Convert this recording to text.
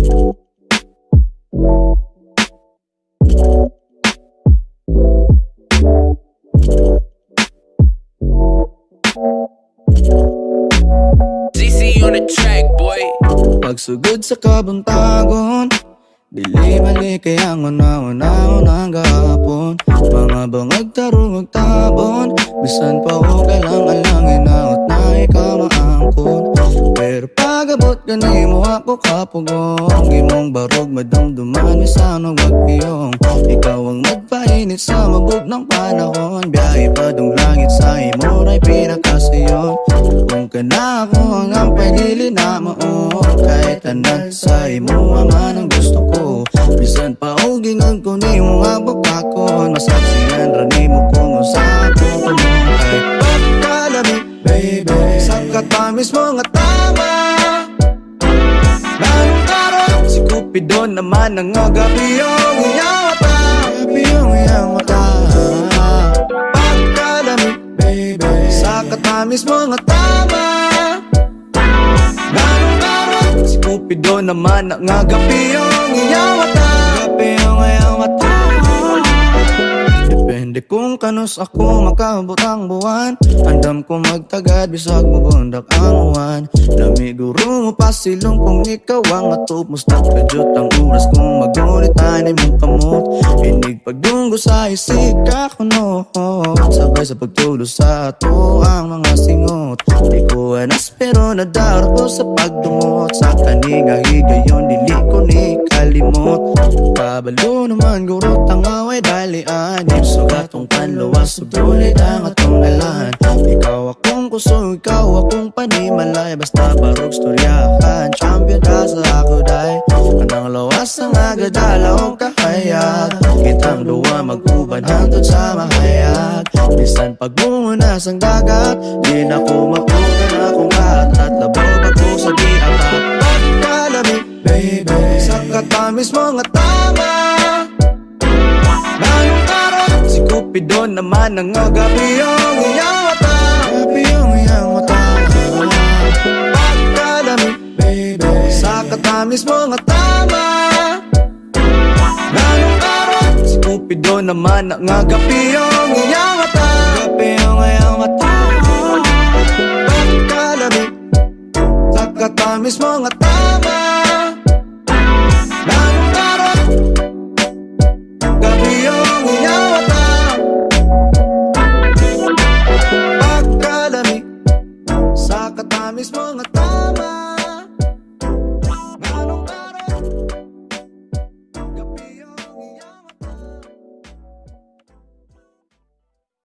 ZC on the track, boy. Pagsugod sa kabuntagon, dili mali kaya una-una-unang gahapon. Mga bangag tarong tabon, bisan pa o kalang-alangin naot na ikaw maangkon. Pero pagabot gani mo ako kapugong, imong barog madamduman mi sanog magpiyong. Ikaw ang magpainit sa mabog ng panahon, biyahe pa dong langit sa imo ray pinakasayon. Kung kana ako hanggang pagili na maon, kahit tanan sa imo aman ang gusto ko. Bisan pa o gingan ko ni mo nga bakakon, masaksihan rani mo kung usa ko kumong. Kahit pagkalabi, baby, sa katamis mo nga tama. Lanong karon, si Cupido naman ang agapi yung iyang mata. Agapi yung iyang mata. Pagkalabi, baby, sa katamis mo nga tama. Lanong karon, si Cupido naman ang agapi yung iyang mata. Agapi yung iyang mata. Depende kung kanos ako makabot ang buwan, andam ko magtagad bisag mo bundak ang uwan. Lamiguro mo pasilong kung ikaw ang matupos, nagkadyot ang oras kung magulitan ay mong kamot. Inig pagdunggo sa isika ko no, sabay sa pagtulo sa ato ang mga singot. Di ko anas pero nadaro ko sa pagdungot, sa kaninga higayon dili ko ni kalimot. Kabalo naman gurot ang away dalian, so gatong panluwas ug tulit ang atong nalan. Ikaw akong kuso, ikaw akong panimalay, basta barog storyahan, champion ka sa ako day. Anang lawas ang agadala o kahayag, kitang duwa mag-uban hantod sa mahayag. Bisan pagmunas ang dagat, di na ko mapukan akong lahat, at labaw ako sa di-apat. Pagkalabi, baby, sa katamis mo nga tama. Lanong karon, si Cupido naman ang agapi yung iyang mata. Agapi yung iyang mata. Pagkalami, baby, sa katamis mo nga tama. Lanong karon, si Cupido naman ang agapi yung iyang mata. Agapi yung iyang mata. Pagkalami, sa katamis mo nga tama.